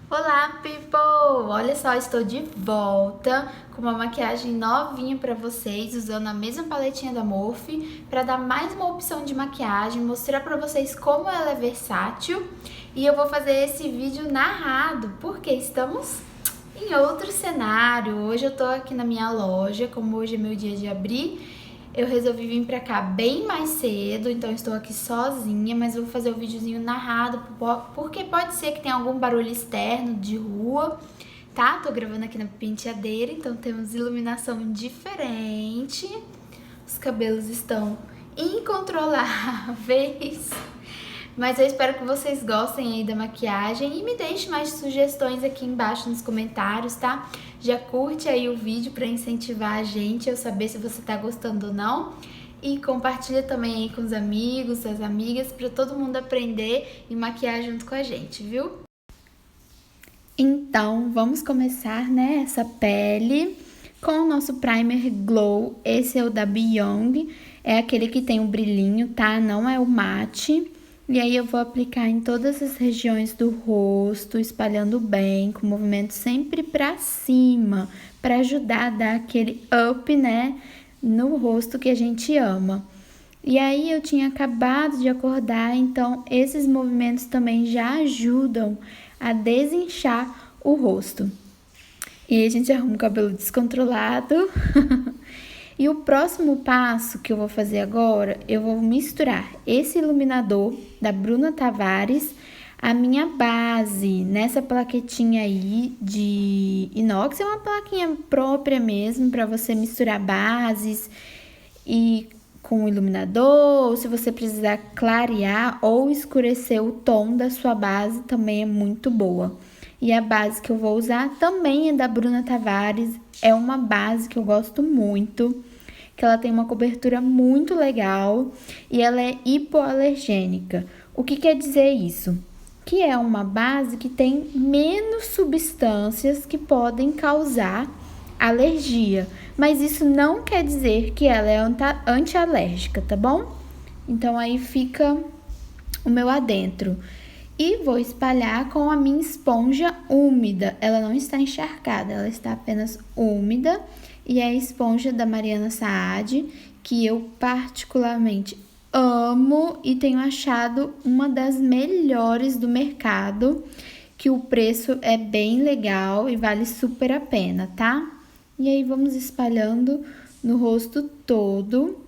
Olá, people! Olha só, estou de volta com uma maquiagem novinha para vocês, usando a mesma paletinha da Morphe, para dar mais uma opção de maquiagem, mostrar para vocês como ela é versátil. E eu vou fazer esse vídeo narrado, porque estamos em outro cenário. Hoje eu tô aqui na minha loja, como hoje é meu dia de abrir, eu resolvi vir pra cá bem mais cedo, então estou aqui sozinha, mas vou fazer o videozinho narrado, porque pode ser que tenha algum barulho externo de rua, tá? Tô gravando aqui na penteadeira, então temos iluminação diferente, os cabelos estão incontroláveis. Mas eu espero que vocês gostem aí da maquiagem e me deixem mais sugestões aqui embaixo nos comentários, tá? Já curte aí o vídeo para incentivar a gente, eu saber se você tá gostando ou não. E compartilha também aí com os amigos, as amigas, para todo mundo aprender e maquiar junto com a gente, viu? Então, vamos começar, né, essa pele com o nosso primer Glow. Esse é o da Beyond, é aquele que tem o brilhinho, tá? Não é o mate. E aí eu vou aplicar em todas as regiões do rosto, espalhando bem, com o movimento sempre pra cima, para ajudar a dar aquele up, né, no rosto que a gente ama. E aí eu tinha acabado de acordar, então esses movimentos também já ajudam a desinchar o rosto. E aí a gente arruma o cabelo descontrolado. E o próximo passo que eu vou fazer agora, eu vou misturar esse iluminador da Bruna Tavares, a minha base nessa plaquetinha aí de inox, é uma plaquinha própria mesmo para você misturar bases e com o iluminador, ou se você precisar clarear ou escurecer o tom da sua base, também é muito boa. E a base que eu vou usar também é da Bruna Tavares, é uma base que eu gosto muito, que ela tem uma cobertura muito legal e ela é hipoalergênica. O que quer dizer isso? Que é uma base que tem menos substâncias que podem causar alergia, mas isso não quer dizer que ela é antialérgica, tá bom? Então aí fica o meu adentro. E vou espalhar com a minha esponja úmida. Ela não está encharcada, ela está apenas úmida. E é a esponja da Mariana Saad, que eu particularmente amo e tenho achado uma das melhores do mercado, que o preço é bem legal e vale super a pena, tá? E aí vamos espalhando no rosto todo.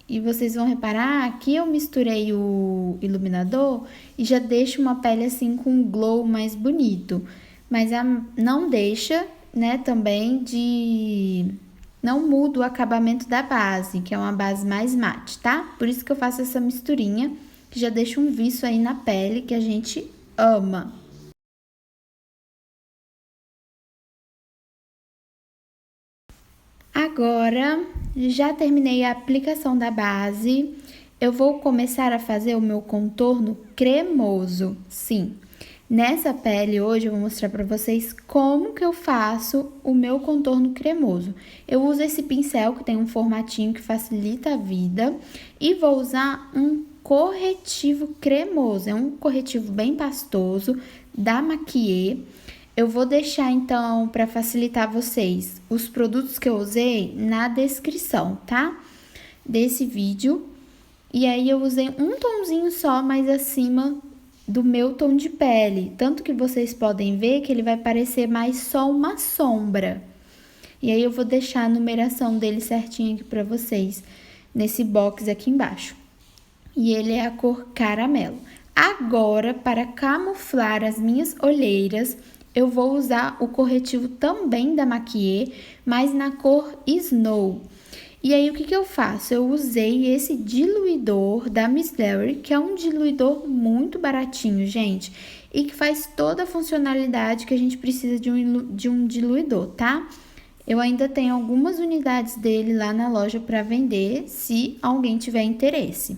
E vocês vão reparar que eu misturei o iluminador e já deixo uma pele assim com um glow mais bonito. Mas não deixa, né, também de... Não muda o acabamento da base, que é uma base mais mate, tá? Por isso que eu faço essa misturinha, que já deixa um viço aí na pele que a gente ama. Agora, já terminei a aplicação da base, eu vou começar a fazer o meu contorno cremoso. Sim, nessa pele hoje eu vou mostrar para vocês como que eu faço o meu contorno cremoso. Eu uso esse pincel que tem um formatinho que facilita a vida e vou usar um corretivo cremoso, é um corretivo bem pastoso da Maquier. Eu vou deixar então para facilitar vocês os produtos que eu usei na descrição, tá? Desse vídeo. E aí eu usei um tomzinho só mais acima do meu tom de pele, tanto que vocês podem ver que ele vai parecer mais só uma sombra. E aí eu vou deixar a numeração dele certinho aqui para vocês nesse box aqui embaixo. E ele é a cor caramelo. Agora, para camuflar as minhas olheiras, eu vou usar o corretivo também da Maquier, mas na cor Snow. E aí, o que eu faço? Eu usei esse diluidor da Miss Larry, que é um diluidor muito baratinho, gente, e que faz toda a funcionalidade que a gente precisa de um diluidor, tá? Eu ainda tenho algumas unidades dele lá na loja para vender, se alguém tiver interesse.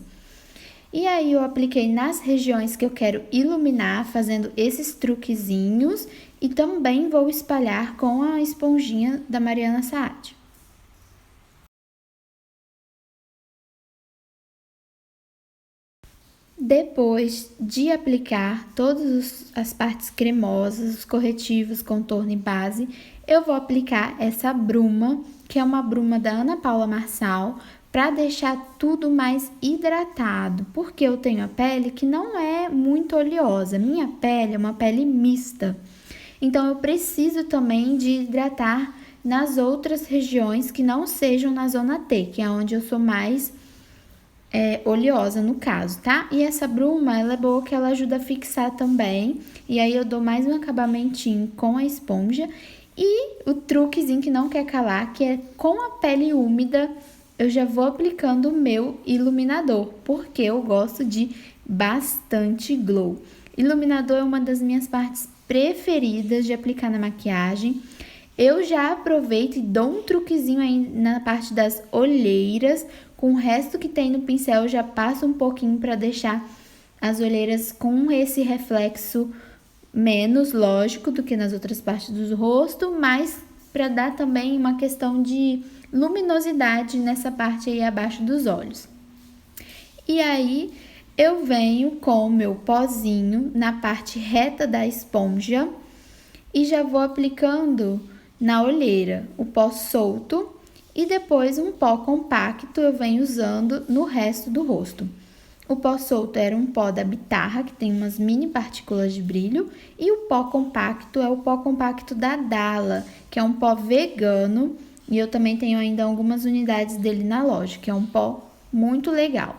E aí eu apliquei nas regiões que eu quero iluminar, fazendo esses truquezinhos, e também vou espalhar com a esponjinha da Mariana Saad. Depois de aplicar todas as partes cremosas, os corretivos, contorno e base, eu vou aplicar essa bruma, que é uma bruma da Ana Paula Marçal, para deixar tudo mais hidratado, porque eu tenho a pele que não é muito oleosa. Minha pele é uma pele mista, então eu preciso também de hidratar nas outras regiões que não sejam na zona T, que é onde eu sou mais oleosa no caso, tá? E essa bruma, ela é boa que ela ajuda a fixar também. E aí eu dou mais um acabamentinho com a esponja. E o truquezinho que não quer calar, que é com a pele úmida, eu já vou aplicando o meu iluminador, porque eu gosto de bastante glow. Iluminador é uma das minhas partes preferidas de aplicar na maquiagem. Eu já aproveito e dou um truquezinho aí na parte das olheiras. Com o resto que tem no pincel, eu já passo um pouquinho para deixar as olheiras com esse reflexo menos lógico do que nas outras partes do rosto, mas para dar também uma questão de luminosidade nessa parte aí abaixo dos olhos. E aí, eu venho com o meu pozinho na parte reta da esponja e já vou aplicando na olheira o pó solto e depois um pó compacto eu venho usando no resto do rosto. O pó solto era um pó da Bitarra, que tem umas mini partículas de brilho, e o pó compacto é o pó compacto da Dalla, que é um pó vegano, e eu também tenho ainda algumas unidades dele na loja, que é um pó muito legal.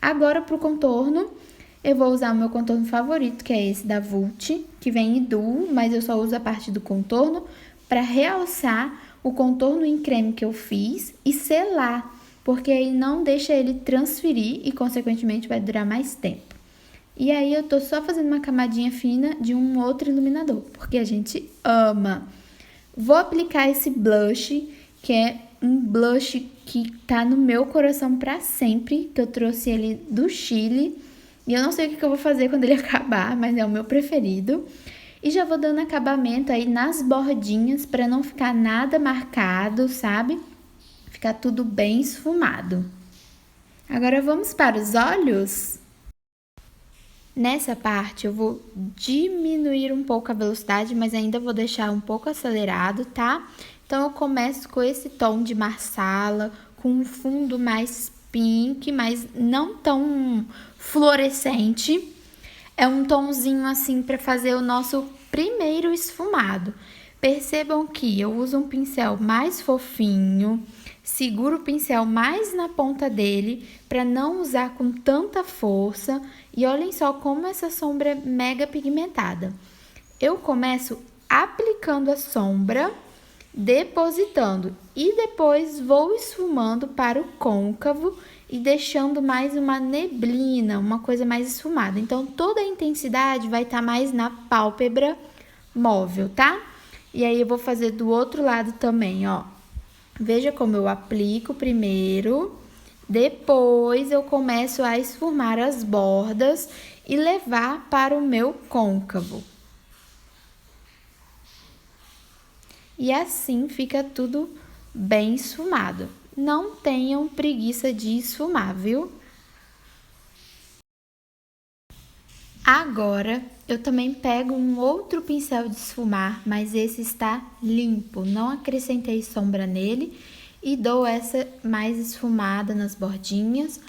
Agora pro contorno, eu vou usar o meu contorno favorito, que é esse da Vult, que vem em duo, mas eu só uso a parte do contorno para realçar o contorno em creme que eu fiz e selar, porque aí não deixa ele transferir e, consequentemente, vai durar mais tempo. E aí eu tô só fazendo uma camadinha fina de um outro iluminador, porque a gente ama. Vou aplicar esse blush, que é um blush que tá no meu coração pra sempre, que eu trouxe ele do Chile. E eu não sei o que eu vou fazer quando ele acabar, mas é o meu preferido. E já vou dando acabamento aí nas bordinhas pra não ficar nada marcado, sabe? Ficar tudo bem esfumado. Agora vamos para os olhos? Nessa parte eu vou diminuir um pouco a velocidade, mas ainda vou deixar um pouco acelerado, tá? Então eu começo com esse tom de marsala, com um fundo mais pink, mas não tão fluorescente. É um tomzinho assim para fazer o nosso primeiro esfumado. Percebam que eu uso um pincel mais fofinho, seguro o pincel mais na ponta dele para não usar com tanta força. E olhem só como essa sombra é mega pigmentada. Eu começo aplicando a sombra, depositando e depois vou esfumando para o côncavo e deixando mais uma neblina, uma coisa mais esfumada. Então, toda a intensidade vai estar mais na pálpebra móvel, tá? E aí, eu vou fazer do outro lado também, ó. Veja como eu aplico primeiro, depois eu começo a esfumar as bordas e levar para o meu côncavo. E assim fica tudo bem esfumado. Não tenham preguiça de esfumar, viu? Agora, eu também pego um outro pincel de esfumar, mas esse está limpo, não acrescentei sombra nele e dou essa mais esfumada nas bordinhas.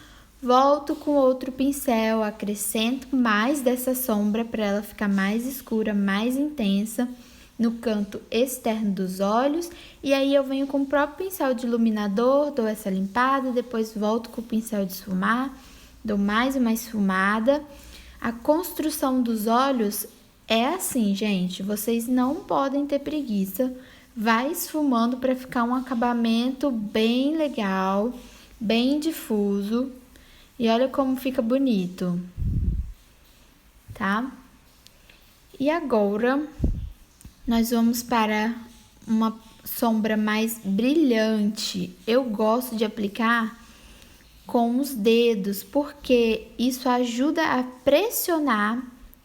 Volto com outro pincel, acrescento mais dessa sombra para ela ficar mais escura, mais intensa no canto externo dos olhos. E aí eu venho com o próprio pincel de iluminador, dou essa limpada, depois volto com o pincel de esfumar, dou mais uma esfumada. A construção dos olhos é assim, gente, vocês não podem ter preguiça. Vai esfumando para ficar um acabamento bem legal, bem difuso. E olha como fica bonito, tá? E agora, nós vamos para uma sombra mais brilhante. Eu gosto de aplicar com os dedos, porque isso ajuda a pressionar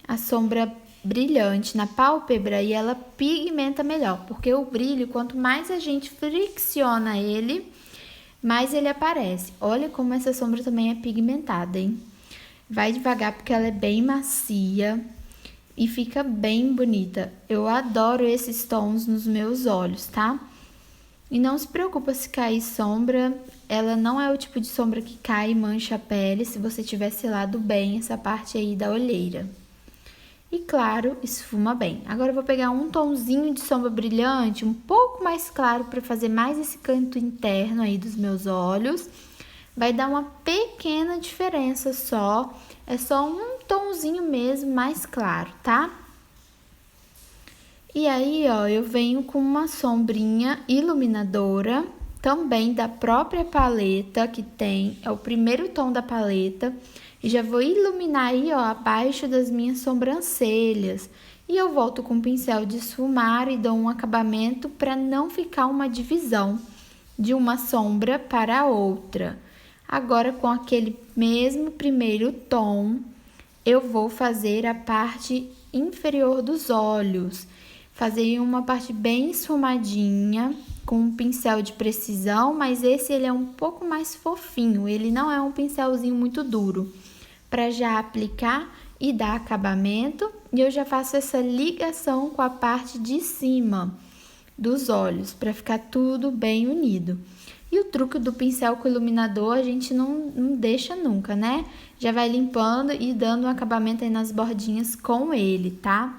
a sombra brilhante na pálpebra e ela pigmenta melhor, porque o brilho, quanto mais a gente fricciona ele, mais ele aparece. Olha como essa sombra também é pigmentada, hein? Vai devagar porque ela é bem macia e fica bem bonita. Eu adoro esses tons nos meus olhos, tá? E não se preocupa se cair sombra, ela não é o tipo de sombra que cai e mancha a pele se você tiver selado bem essa parte aí da olheira. E claro, esfuma bem. Agora eu vou pegar um tomzinho de sombra brilhante, um pouco mais claro para fazer mais esse canto interno aí dos meus olhos. Vai dar uma pequena diferença só, é só um tomzinho mesmo mais claro, tá? E aí, ó, eu venho com uma sombrinha iluminadora, também da própria paleta que tem, é o primeiro tom da paleta, e já vou iluminar aí, ó, abaixo das minhas sobrancelhas. E eu volto com o pincel de esfumar e dou um acabamento para não ficar uma divisão de uma sombra para a outra. Agora, com aquele mesmo primeiro tom, eu vou fazer a parte inferior dos olhos. Fazer uma parte bem esfumadinha, com um pincel de precisão, mas esse ele é um pouco mais fofinho, ele não é um pincelzinho muito duro. Para já aplicar e dar acabamento, e eu já faço essa ligação com a parte de cima dos olhos, para ficar tudo bem unido. E o truque do pincel com iluminador a gente não deixa nunca, né? Já vai limpando e dando um acabamento aí nas bordinhas com ele, tá?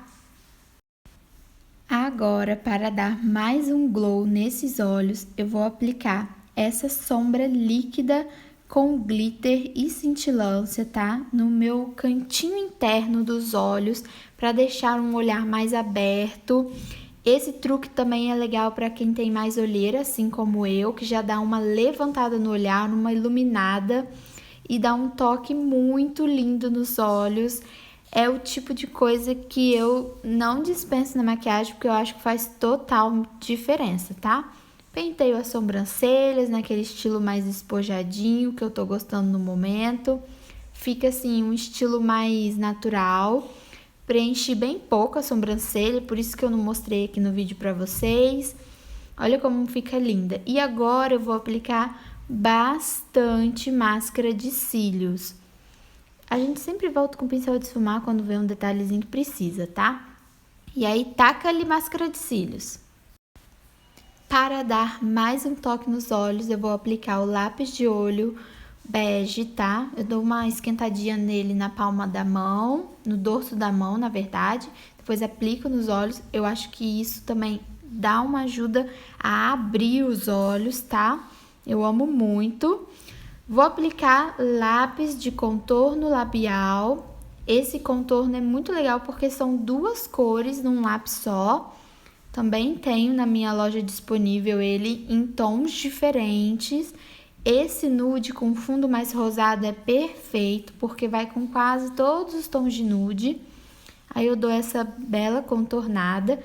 Agora, para dar mais um glow nesses olhos, eu vou aplicar essa sombra líquida com glitter e cintilância, tá? No meu cantinho interno dos olhos, para deixar um olhar mais aberto. Esse truque também é legal para quem tem mais olheira, assim como eu, que já dá uma levantada no olhar, uma iluminada e dá um toque muito lindo nos olhos. É o tipo de coisa que eu não dispenso na maquiagem, porque eu acho que faz total diferença, tá? Penteio as sobrancelhas naquele estilo mais espojadinho, que eu tô gostando no momento. Fica assim, um estilo mais natural. Preenchi bem pouco a sobrancelha, por isso que eu não mostrei aqui no vídeo pra vocês. Olha como fica linda. E agora eu vou aplicar bastante máscara de cílios. A gente sempre volta com o pincel de esfumar quando vê um detalhezinho que precisa, tá? E aí, taca ali máscara de cílios. Para dar mais um toque nos olhos, eu vou aplicar o lápis de olho bege, tá? Eu dou uma esquentadinha nele na palma da mão, no dorso da mão, na verdade. Depois aplico nos olhos. Eu acho que isso também dá uma ajuda a abrir os olhos, tá? Eu amo muito. Vou aplicar lápis de contorno labial. Esse contorno é muito legal porque são duas cores num lápis só. Também tenho na minha loja disponível ele em tons diferentes. Esse nude com fundo mais rosado é perfeito porque vai com quase todos os tons de nude. Aí eu dou essa bela contornada,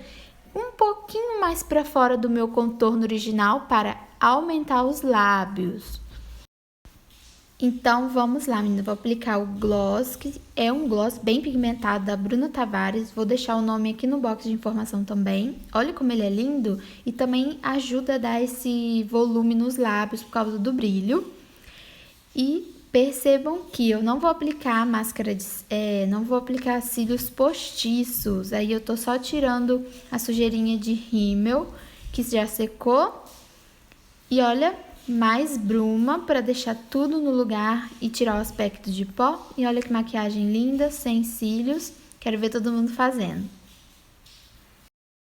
um pouquinho mais para fora do meu contorno original para aumentar os lábios. Então, vamos lá, menina. Vou aplicar o gloss, que é um gloss bem pigmentado da Bruna Tavares. Vou deixar o nome aqui no box de informação também. Olha como ele é lindo e também ajuda a dar esse volume nos lábios por causa do brilho. E percebam que eu não vou aplicar máscara de... não vou aplicar cílios postiços. Aí eu tô só tirando a sujeirinha de rímel, que já secou. E olha... mais bruma para deixar tudo no lugar e tirar o aspecto de pó. E olha que maquiagem linda, sem cílios. Quero ver todo mundo fazendo.